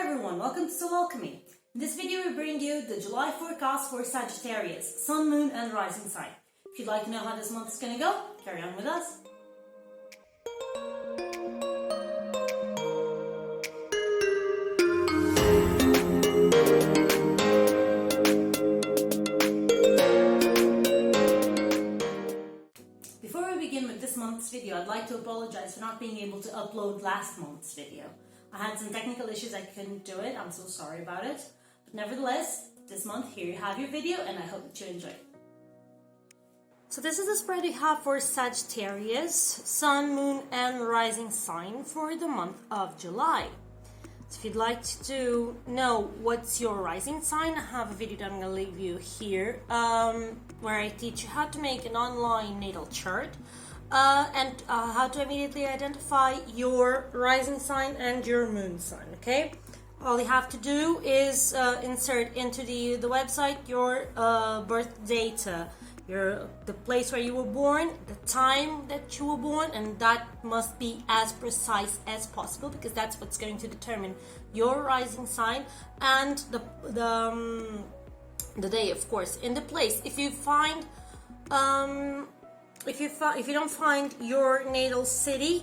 everyone, welcome to Alchemy. In this video we bring you the July forecast for Sagittarius, Sun, Moon and Rising sign. If you'd like to know how this month is going to go, carry on with us. Before we begin with this month's video, I'd like to apologize for not being able to upload last month's video. I had some technical issues, I couldn't do it, I'm so sorry about it. But nevertheless, this month, here you have your video and I hope that you enjoy it. So this is the spread we have for Sagittarius, Sun, Moon and Rising sign for the month of July. So if you'd like to know what's your rising sign, I have a video that I'm going to leave you here where I teach you how to make an online natal chart. And how to immediately identify your rising sign and your moon sign, okay? All you have to do is insert into the website your birth data, the place where you were born, the time that you were born, and that must be as precise as possible because that's what's going to determine your rising sign and the day, of course. In the place, if you find if you don't find your natal city,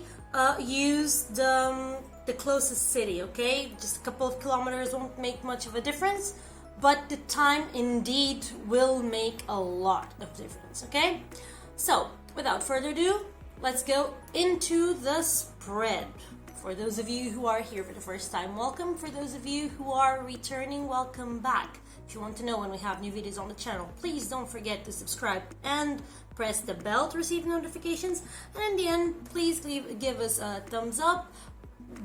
use the closest city, okay? Just a couple of kilometers won't make much of a difference, but the time indeed will make a lot of difference, okay? So, without further ado, let's go into the spread. For those of you who are here for the first time, welcome. For those of you who are returning, welcome back. If you want to know when we have new videos on the channel, please don't forget to subscribe and press the bell to receive notifications. And in the end, please give us a thumbs up,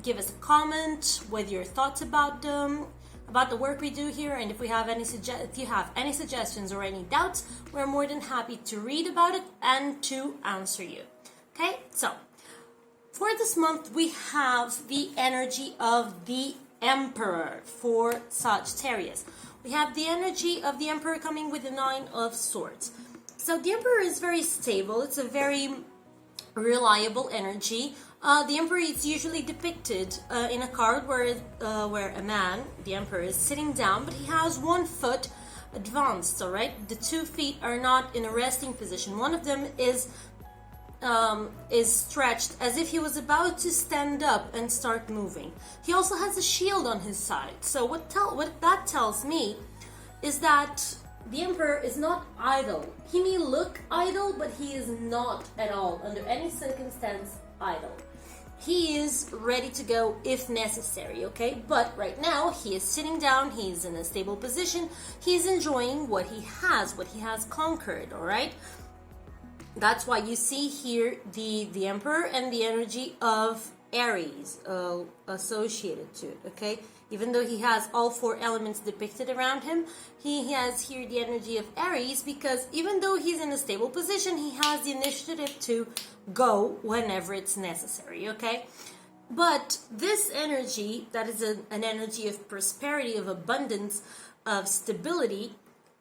give us a comment with your thoughts about the work we do here. And if you have any suggestions or any doubts, we're more than happy to read about it and to answer you. Okay, so for this month we have the energy of the Emperor for Sagittarius. We have the energy of the Emperor coming with the Nine of Swords. So the Emperor is very stable. It's a very reliable energy. The Emperor is usually depicted in a card where a man, the Emperor, is sitting down, but he has one foot advanced, all right? The 2 feet are not in a resting position. One of them is stretched as if he was about to stand up and start moving. He also has a shield on his side. So what that tells me is that the Emperor is not idle. He may look idle, but he is not at all, under any circumstance, idle. He is ready to go if necessary, okay? But right now, he is sitting down, he's in a stable position, he's enjoying what he has conquered, all right? That's why you see here the Emperor and the energy of Aries associated to it, okay? Even though he has all 4 elements depicted around him, he has here the energy of Aries because even though he's in a stable position, he has the initiative to go whenever it's necessary, okay? But this energy, that is an energy of prosperity, of abundance, of stability,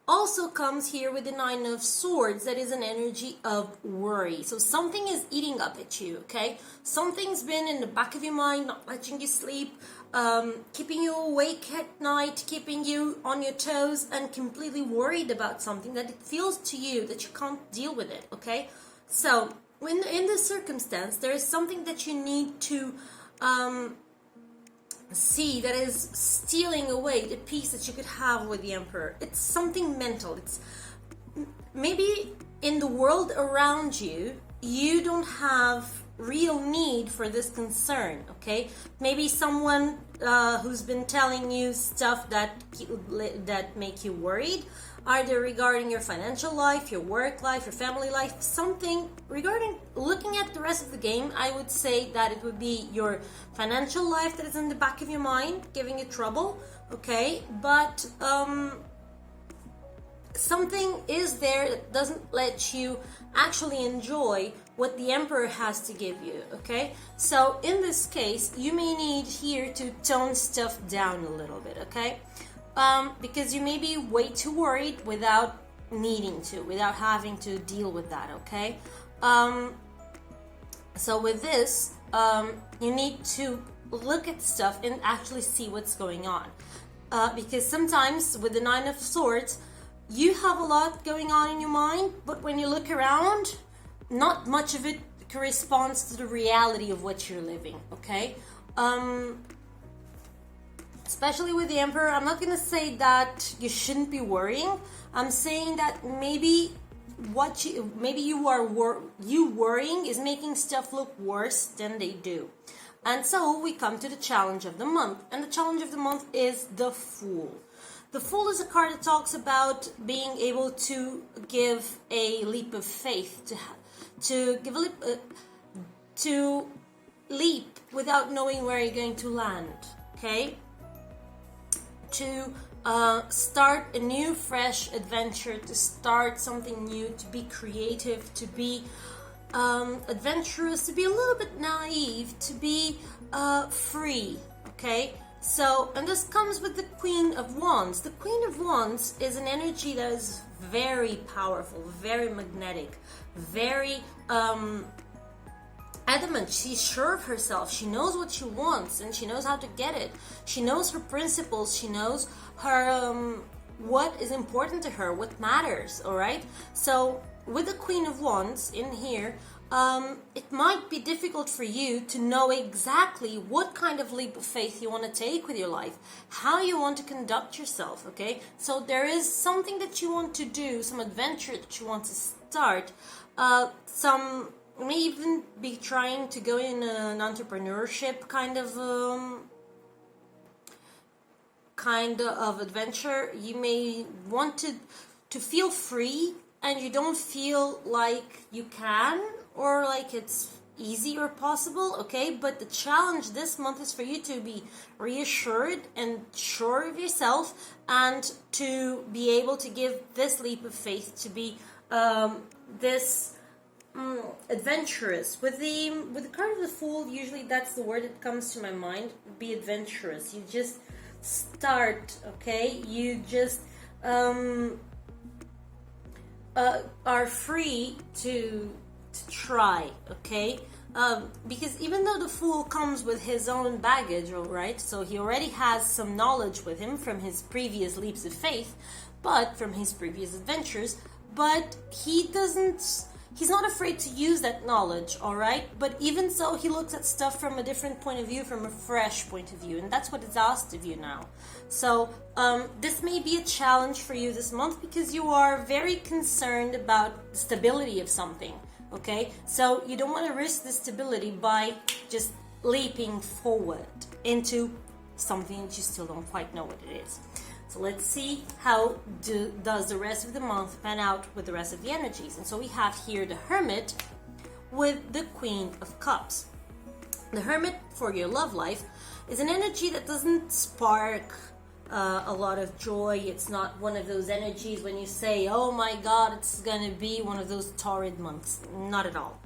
also comes here with the Nine of Swords. That is an energy of worry. So something is eating up at you, okay? Something's been in the back of your mind, not letting you sleep, keeping you awake at night, keeping you on your toes and completely worried about something that it feels to you that you can't deal with it, okay? So when in this circumstance, there is something that you need to see that is stealing away the peace that you could have with the Emperor. It's something mental. It's maybe in the world around you, you don't have real need for this concern, okay? Maybe someone who's been telling you stuff that make you worried, either regarding your financial life, your work life, your family life, something regarding looking at the rest of the game. I would say that it would be your financial life that is in the back of your mind, giving you trouble, okay? But something is there that doesn't let you actually enjoy what the Emperor has to give you, okay? So in this case, you may need here to tone stuff down a little bit, okay? Because you may be way too worried without needing to, without having to deal with that, okay? So with this, you need to look at stuff and actually see what's going on. Because sometimes with the Nine of Swords, you have a lot going on in your mind, but when you look around, not much of it corresponds to the reality of what you're living, okay? Especially with the Emperor, I'm not going to say that you shouldn't be worrying. I'm saying that maybe you worrying is making stuff look worse than they do. And so we come to the challenge of the month. And the challenge of the month is the Fool. The Fool is a card that talks about being able to give a leap of faith, to leap without knowing where you're going to land, okay? To start a new, fresh adventure, to start something new, to be creative, to be adventurous, to be a little bit naive, to be free, okay? So, and this comes with the Queen of Wands. The Queen of Wands is an energy that is very powerful, very magnetic, very adamant. She's sure of herself. She knows what she wants and she knows how to get it. She knows her principles. She knows her what is important to her, what matters, all right? So with the Queen of Wands in here, it might be difficult for you to know exactly what kind of leap of faith you want to take with your life, how you want to conduct yourself, okay? So there is something that you want to do, some adventure that you want to start, you may even be trying to go in an entrepreneurship kind of adventure. You may want to feel free, and you don't feel like you can, or like it's easy or possible, okay? But the challenge this month is for you to be reassured and sure of yourself, and to be able to give this leap of faith, to be adventurous. With the card of the Fool, usually that's the word that comes to my mind. Be adventurous. You just start, okay? You just are free to try, okay? Because even though the Fool comes with his own baggage, all right, so he already has some knowledge with him from his previous leaps of faith, but from his previous adventures, but he's not afraid to use that knowledge, all right? But even so, he looks at stuff from a different point of view, from a fresh point of view, and that's what is asked of you now. So this may be a challenge for you this month because you are very concerned about the stability of something, okay? So you don't want to risk the stability by just leaping forward into something that you still don't quite know what it is. So let's see how does the rest of the month pan out with the rest of the energies. And so we have here the Hermit with the Queen of Cups. The Hermit for your love life is an energy that doesn't spark a lot of joy. It's not one of those energies when you say, oh my God, it's gonna be one of those torrid months. Not at all.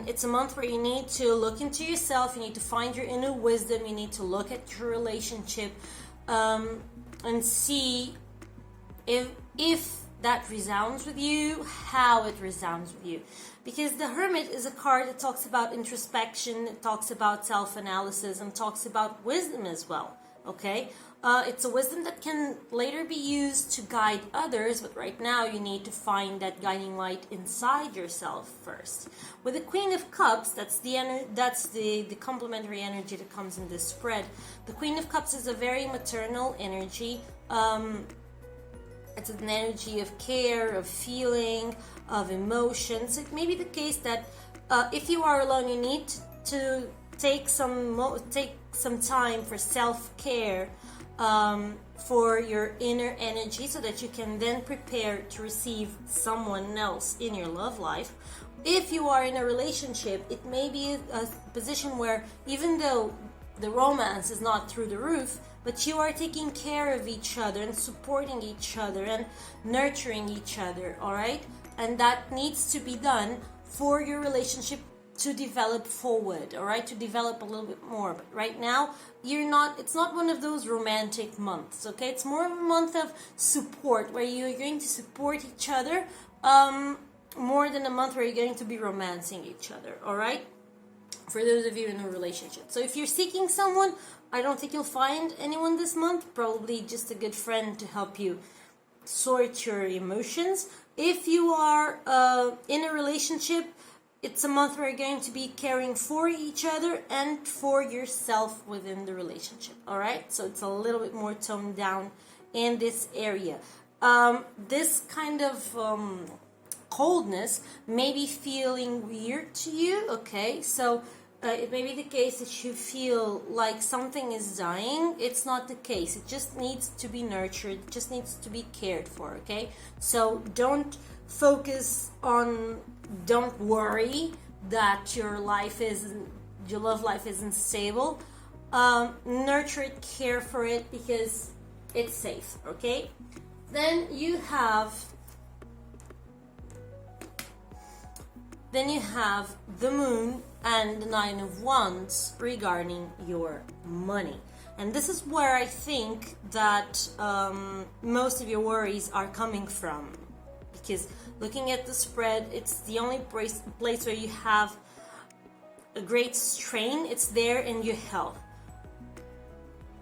It's a month where you need to look into yourself, you need to find your inner wisdom, you need to look at your relationship, and see if that resounds with you, how it resounds with you. Because the Hermit is a card that talks about introspection, it talks about self-analysis, and talks about wisdom as well, okay? It's a wisdom that can later be used to guide others, but right now you need to find that guiding light inside yourself first. With the Queen of Cups, that's the complementary energy that comes in this spread. The Queen of Cups is a very maternal energy. It's an energy of care, of feeling, of emotions. It may be the case that if you are alone, you need to take some time for self-care, for your inner energy, so that you can then prepare to receive someone else in your love life. If you are in a relationship, it may be a position where even though the romance is not through the roof, but you are taking care of each other and supporting each other and nurturing each other, all right? And that needs to be done for your relationship to develop forward, all right? To develop a little bit more. But right now, it's not one of those romantic months, okay? It's more of a month of support, where you're going to support each other, more than a month where you're going to be romancing each other, all right? for those of you in a relationship. So if you're seeking someone, I don't think you'll find anyone this month. Probably just a good friend to help you sort your emotions. If you are in a relationship, it's a month where you're going to be caring for each other and for yourself within the relationship. All right, so it's a little bit more toned down in this area. This kind of coldness may be feeling weird to you. Okay, so it may be the case that you feel like something is dying. It's not the case. It just needs to be nurtured. It just needs to be cared for. Okay, so don't worry that your love life isn't stable. Nurture it, care for it, because it's safe. Okay, then you have the moon and the 9 of Wands regarding your money. And this is where I think that most of your worries are coming from. Because looking at the spread, it's the only place where you have a great strain. It's there in your health.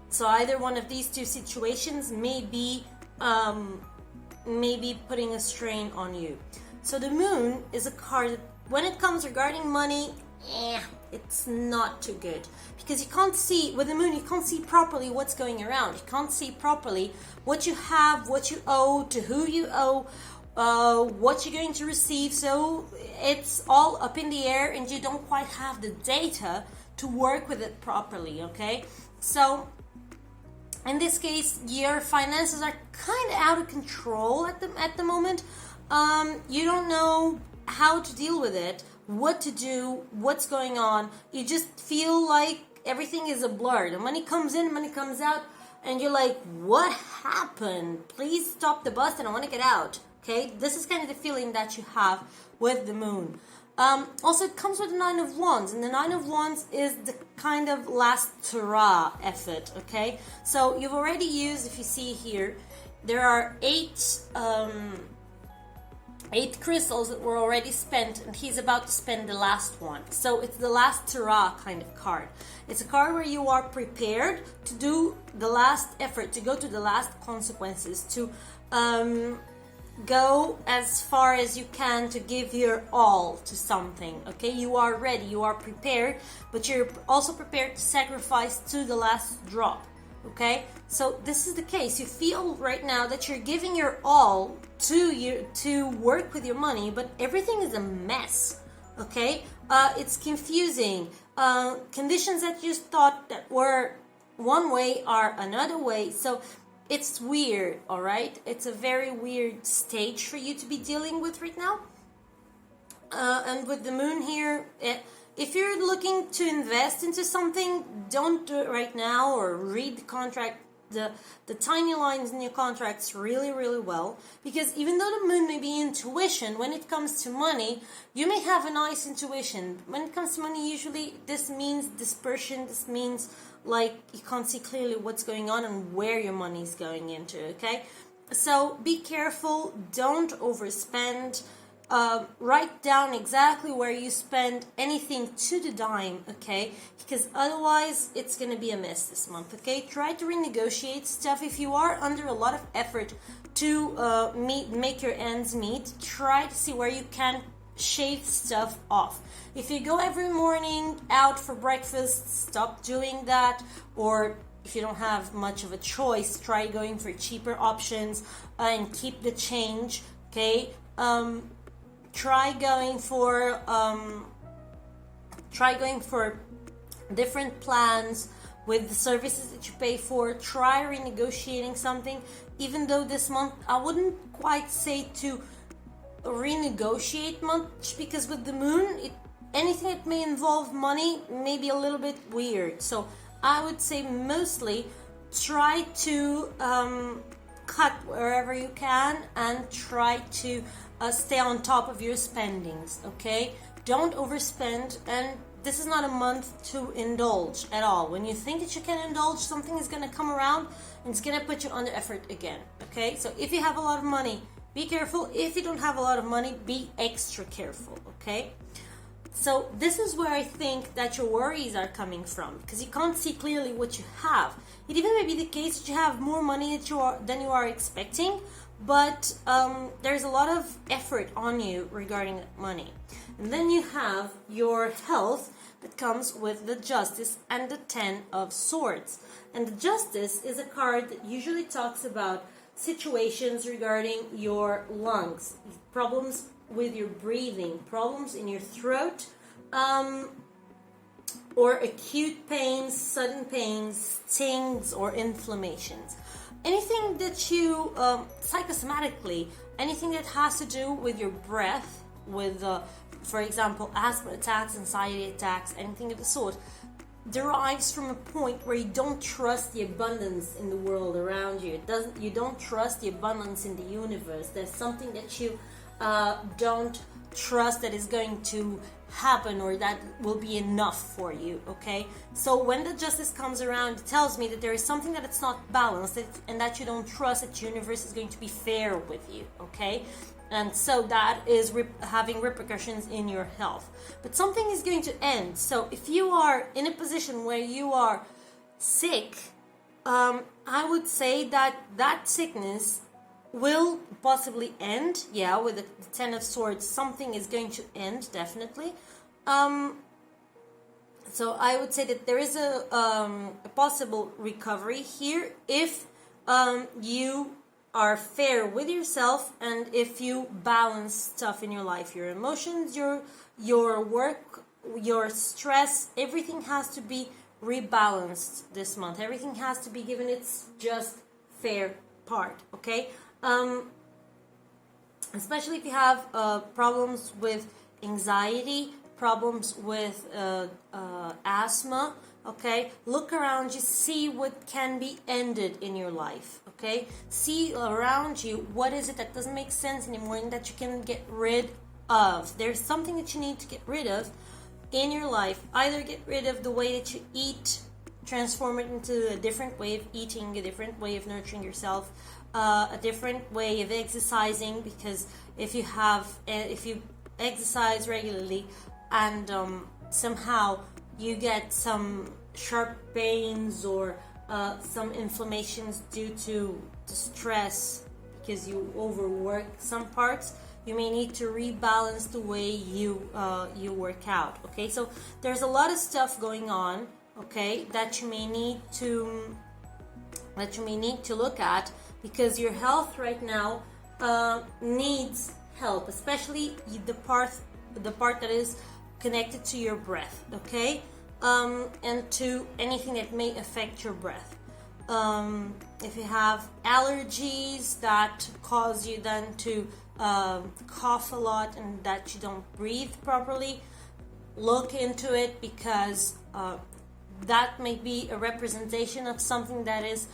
So either one of these two situations may be putting a strain on you. So the moon is a card that, when it comes regarding money, it's not too good. Because you can't see, with the moon, you can't see properly what's going around. You can't see properly what you have, what you owe, to who you owe, what you're going to receive. So it's all up in the air and you don't quite have the data to work with it properly. Okay, so in this case, your finances are kind of out of control at the moment. You don't know how to deal with it, what to do, what's going on. You just feel like everything is a blur. The money comes in, money comes out, and you're like, what happened? Please stop the bus and I want to get out. Okay, this is kind of the feeling that you have with the moon. Also, it comes with the 9 of Wands, and the 9 of Wands is the kind of last hurrah effort. Okay, so you've already used, if you see here, there are 8 crystals that were already spent, and he's about to spend the last one. So it's the last hurrah kind of card. It's a card where you are prepared to do the last effort, to go to the last consequences, to go as far as you can, to give your all to something. Okay, you are ready, you are prepared, but you're also prepared to sacrifice to the last drop. Okay, so this is the case. You feel right now that you're giving your all to work with your money, but everything is a mess. Okay, it's confusing. Conditions that you thought that were one way are another way. So it's weird. All right, it's a very weird stage for you to be dealing with right now. And with the moon here, if you're looking to invest into something, don't do it right now, or read the contract, the tiny lines in your contracts really, really well. Because even though the moon may be intuition, when it comes to money, you may have a nice intuition. When it comes to money, usually this means dispersion. This means like you can't see clearly what's going on and where your money is going into, okay? So be careful. Don't overspend. Write down exactly where you spend anything to the dime, okay? Because otherwise it's going to be a mess this month, okay? Try to renegotiate stuff. If you are under a lot of effort to make your ends meet, try to see where you can shave stuff off. If you go every morning out for breakfast, stop doing that. Or if you don't have much of a choice, try going for cheaper options and keep the change, okay? Try going for different plans with the services that you pay for. Try renegotiating something. Even though this month I wouldn't quite say to renegotiate much, because with the moon, anything that may involve money may be a little bit weird. So I would say mostly try to cut wherever you can and try to stay on top of your spendings, okay? Don't overspend, and this is not a month to indulge at all. When you think that you can indulge, something is going to come around and it's going to put you under effort again, okay? So if you have a lot of money, be careful. If you don't have a lot of money, be extra careful, okay? So this is where I think that your worries are coming from, because you can't see clearly what you have. It even may be the case that you have more money than you are expecting, but there's a lot of effort on you regarding money. And then you have your health that comes with the Justice and the Ten of Swords. And the Justice is a card that usually talks about situations regarding your lungs, problems with your breathing, problems in your throat, or acute pains, sudden pains, stings, or inflammations. Anything that you, psychosomatically, anything that has to do with your breath, with, for example, asthma attacks, anxiety attacks, anything of the sort, derives from a point where you don't trust the abundance in the world around you. You don't trust the abundance in the universe. There's something that you don't trust that is going to happen or that will be enough for you, okay? So when the Justice comes around, it tells me that there is something that it's not balanced and that you don't trust that the universe is going to be fair with you, okay? And so that is having repercussions in your health. But something is going to end. So if you are in a position where you are sick, I would say that that sickness will possibly end. Yeah, with the Ten of Swords, something is going to end, definitely. So I would say that there is a possible recovery here if you are fair with yourself and if you balance stuff in your life, your emotions, your work, your stress, everything has to be rebalanced this month. Everything has to be given its just fair part, okay? Especially if you have problems with anxiety, problems with asthma, okay? Look around you, see what can be ended in your life, okay? See around you what is it that doesn't make sense anymore and that you can get rid of. There's something that you need to get rid of in your life. Either get rid of the way that you eat, transform it into a different way of eating, a different way of nurturing yourself, a different way of exercising, because if you exercise regularly and somehow you get some sharp pains or some inflammations due to stress because you overwork some parts, you may need to rebalance the way you work out, okay? So there's a lot of stuff going on, okay, that you may need to look at, because your health right now needs help, especially the part that is connected to your breath, okay, and to anything that may affect your breath. If you have allergies that cause you then to cough a lot and that you don't breathe properly, look into it, because that may be a representation of something that is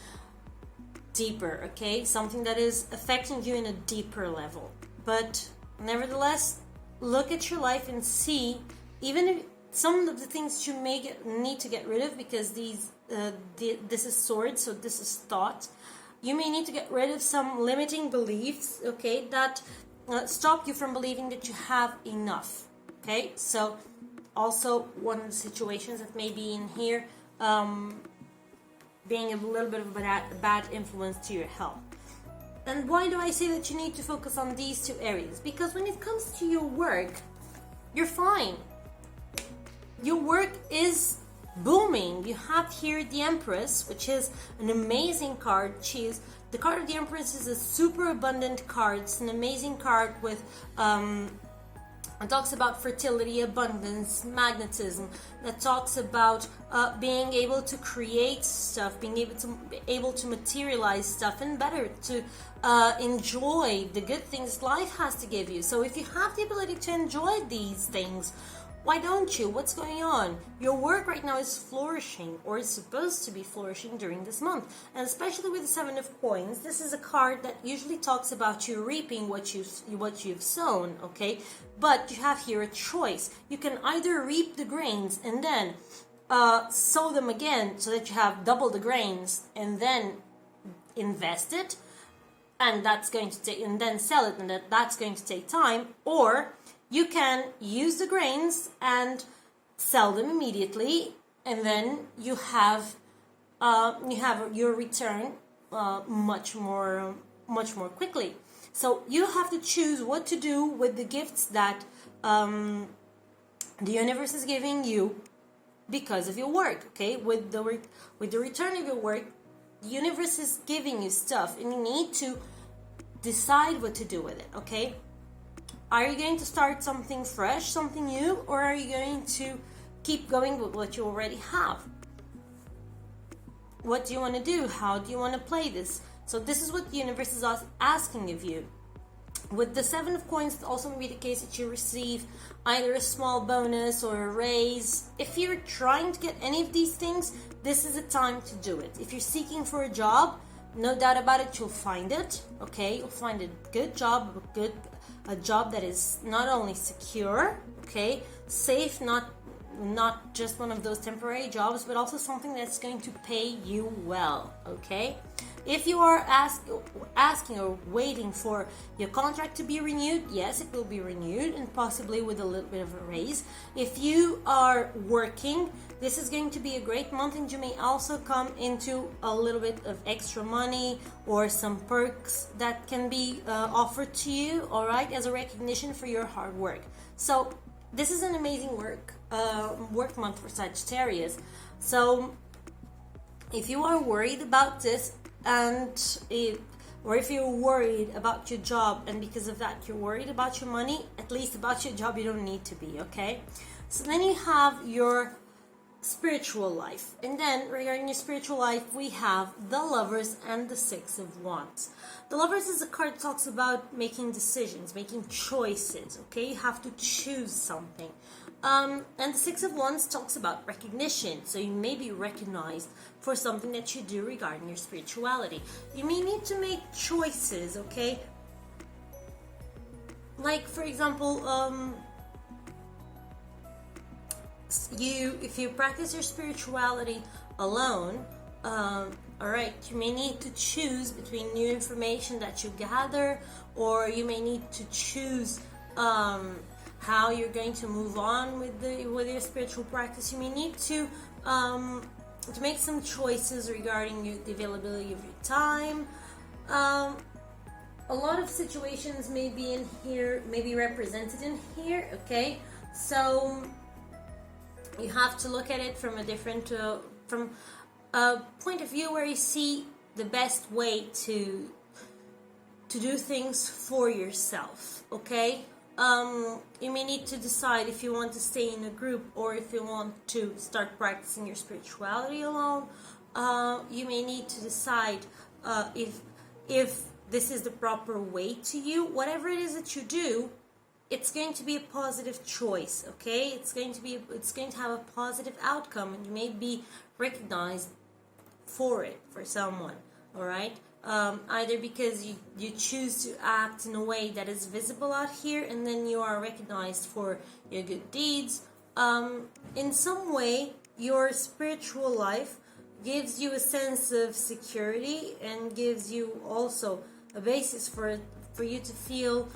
deeper, okay? Something that is affecting you in a deeper level. But nevertheless, look at your life and see, even if some of the things you may need to get rid of, because this is swords, so this is thought. You may need to get rid of some limiting beliefs, okay, that stop you from believing that you have enough, okay? So also one of the situations that may be in here, being a little bit of a bad influence to your health. And why do I say that you need to focus on these two areas? Because when it comes to your work, you're fine. Your work is booming. You have here the Empress, which is an amazing card. The card of the Empress is a super abundant card. It's an amazing card with it talks about fertility, abundance, magnetism. That talks about being able to create stuff, being able to materialize stuff, and better to enjoy the good things life has to give you. So if you have the ability to enjoy these things, why don't you? What's going on? Your work right now is flourishing, or is supposed to be flourishing during this month. And especially with the Seven of Coins, this is a card that usually talks about you reaping what you've sown, okay? But you have here a choice. You can either reap the grains and then sow them again so that you have double the grains, and then invest it, and that's going to take, and then sell it, and that's going to take time. Or you can use the grains and sell them immediately, and then you have your return much more quickly. So you have to choose what to do with the gifts that the universe is giving you because of your work. Okay, with the return of your work, the universe is giving you stuff, and you need to decide what to do with it. Okay, are you going to start something fresh, something new, or are you going to keep going with what you already have? What do you want to do? How do you want to play this? So this is what the universe is asking of you. With the 7 of coins, it also may be the case that you receive either a small bonus or a raise. If you're trying to get any of these things, this is the time to do it. If you're seeking for a job, no doubt about it, you'll find it. Okay, you'll find a good job, a job that is not only secure, okay, safe, not just one of those temporary jobs, but also something that's going to pay you well. Okay, if you are asking or waiting for your contract to be renewed, yes, it will be renewed, and possibly with a little bit of a raise. If you are working, this is going to be a great month, and you may also come into a little bit of extra money or some perks that can be offered to you, all right, as a recognition for your hard work. So this is an amazing work month for Sagittarius. So if you are worried about this, or if you're worried about your job, and because of that you're worried about your money, at least about your job you don't need to be. Okay, so then you have your spiritual life, and then regarding your spiritual life, we have the Lovers and the 6 of Wands. The Lovers is a card that talks about making decisions, making choices. Okay, you have to choose something. And the 6 of Wands talks about recognition. So you may be recognized for something that you do regarding your spirituality. You may need to make choices, okay? Like, for example, if you practice your spirituality alone, alright, you may need to choose between new information that you gather, or you may need to choose how you're going to move on with your spiritual practice. You may need to make some choices regarding the availability of your time. A lot of situations may be in here, may be represented in here. Okay, so you have to look at it from a different from a point of view where you see the best way to do things for yourself. Okay, you may need to decide if you want to stay in a group or if you want to start practicing your spirituality alone. You may need to decide if this is the proper way to you. Whatever it is that you do, it's going to be a positive choice. Okay, it's going to have a positive outcome, and you may be recognized for it, for someone. All right. Either because you choose to act in a way that is visible out here, and then you are recognized for your good deeds. In some way, your spiritual life gives you a sense of security and gives you also a basis for you to feel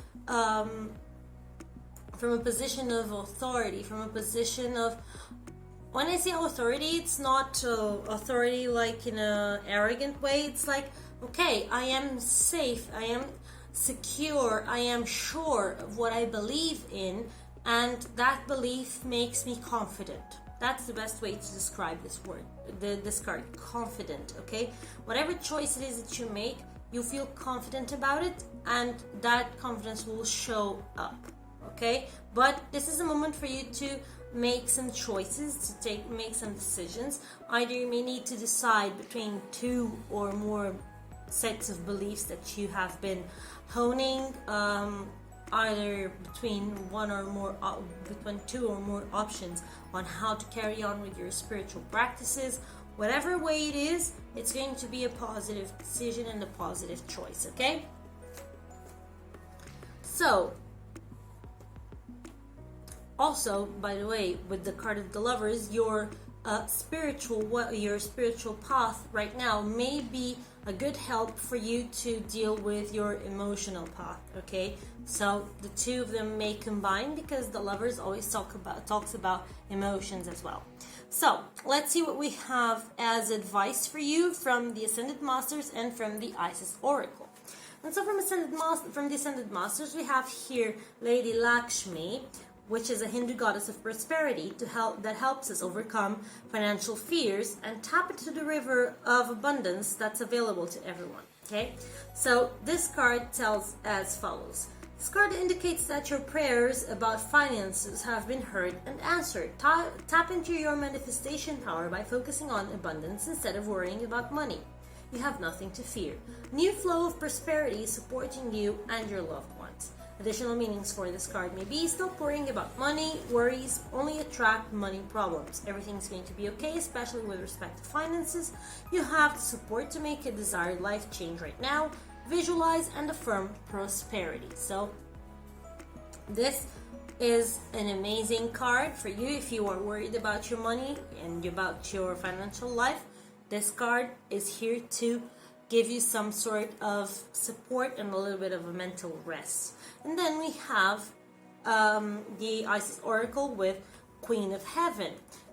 from a position of authority, from a position of, when I say authority, it's not authority like in an arrogant way. It's like, okay, I am safe, I am secure, I am sure of what I believe in, and that belief makes me confident. That's the best way to describe this word, this card, confident. Okay, whatever choice it is that you make, you feel confident about it, and that confidence will show up. Okay, but this is a moment for you to make some choices, to make some decisions. Either you may need to decide between 2 or more sets of beliefs that you have been honing, either between 2 or more options on how to carry on with your spiritual practices. Whatever way it is, it's going to be a positive decision and a positive choice. Okay, so also, by the way, with the card of the Lovers, your your spiritual path right now may be a good help for you to deal with your emotional path. Okay, so the two of them may combine because the lovers always talks about emotions as well. So let's see what we have as advice for you from the Ascended Masters and from the Isis Oracle. And so from the Ascended Masters, we have here Lady Lakshmi, which is a Hindu goddess of prosperity that helps us overcome financial fears and tap into the river of abundance that's available to everyone. Okay, so this card tells as follows. This card indicates that your prayers about finances have been heard and answered. Tap into your manifestation power by focusing on abundance instead of worrying about money. You have nothing to fear. New flow of prosperity is supporting you and your loved ones. Additional meanings for this card may be: stop worrying about money. Worries only attract money problems. Everything's going to be okay, especially with respect to finances. You have the support to make a desired life change right now. Visualize and affirm prosperity. So this is an amazing card for you if you are worried about your money and about your financial life. This card is here to give you some sort of support and a little bit of a mental rest. And then we have the Isis Oracle with Queen of Heaven,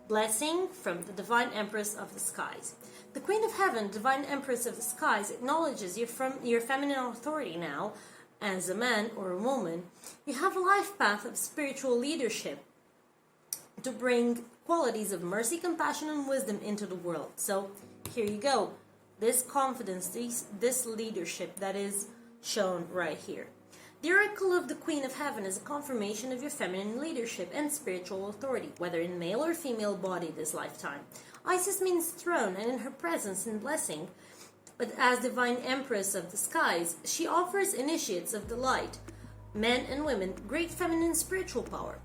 blessing from the Divine Empress of the Skies. The Queen of Heaven, Divine Empress of the Skies, acknowledges your feminine authority now. As a man or a woman, you have a life path of spiritual leadership to bring qualities of mercy, compassion, and wisdom into the world. So here you go. This confidence, this leadership that is shown right here. The Oracle of the Queen of Heaven is a confirmation of your feminine leadership and spiritual authority, whether in male or female body this lifetime. Isis means throne, and in her presence and blessing, but as Divine Empress of the Skies, she offers initiates of the light, men and women, great feminine spiritual power.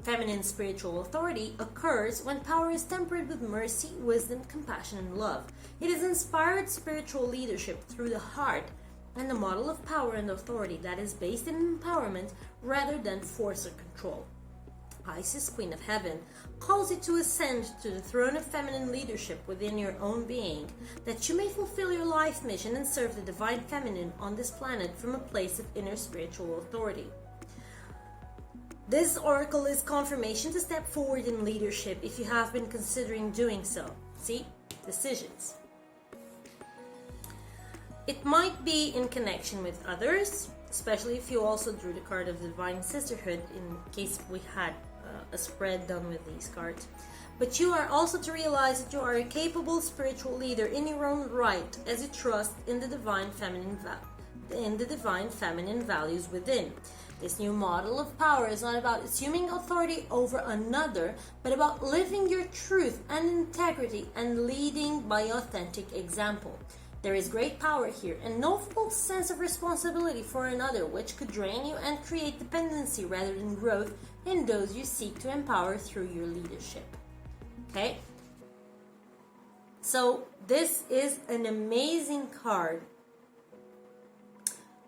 Feminine spiritual authority occurs when power is tempered with mercy, wisdom, compassion, and love. It is inspired spiritual leadership through the heart and the model of power and authority that is based in empowerment rather than force or control. Isis, Queen of Heaven, calls you to ascend to the throne of feminine leadership within your own being, that you may fulfill your life mission and serve the divine feminine on this planet from a place of inner spiritual authority. This oracle is confirmation to step forward in leadership if you have been considering doing so. See? Decisions. It might be in connection with others, especially if you also drew the card of the Divine Sisterhood in case we had a spread done with these cards. But you are also to realize that you are a capable spiritual leader in your own right as you trust in the divine feminine values within. This new model of power is not about assuming authority over another, but about living your truth and integrity and leading by authentic example. There is great power here and no false sense of responsibility for another, which could drain you and create dependency rather than growth in those you seek to empower through your leadership. Okay? So this is an amazing card.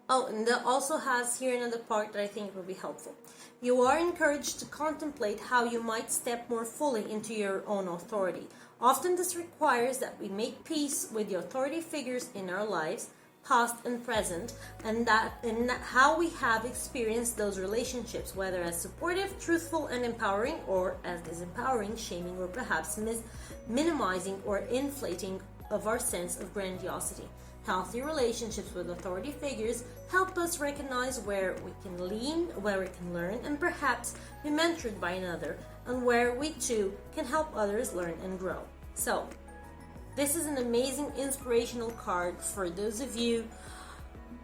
Oh, and that also has here another part that I think will be helpful. You are encouraged to contemplate how you might step more fully into your own authority. Often this requires that we make peace with the authority figures in our lives, past and present, and how we have experienced those relationships, whether as supportive, truthful, and empowering, or as disempowering, shaming, or perhaps minimizing or inflating of our sense of grandiosity. Healthy relationships with authority figures help us recognize where we can lean, where we can learn, and perhaps be mentored by another, and where we too can help others learn and grow. So, this is an amazing inspirational card for those of you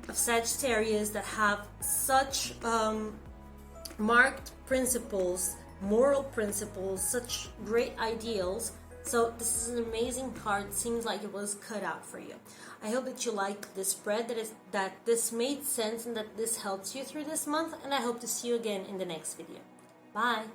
of Sagittarius that have such marked principles, moral principles, such great ideals. So this is an amazing card. It seems like it was cut out for you. I hope that you like this spread, that this made sense and that this helps you through this month, and I hope to see you again in the next video. Bye!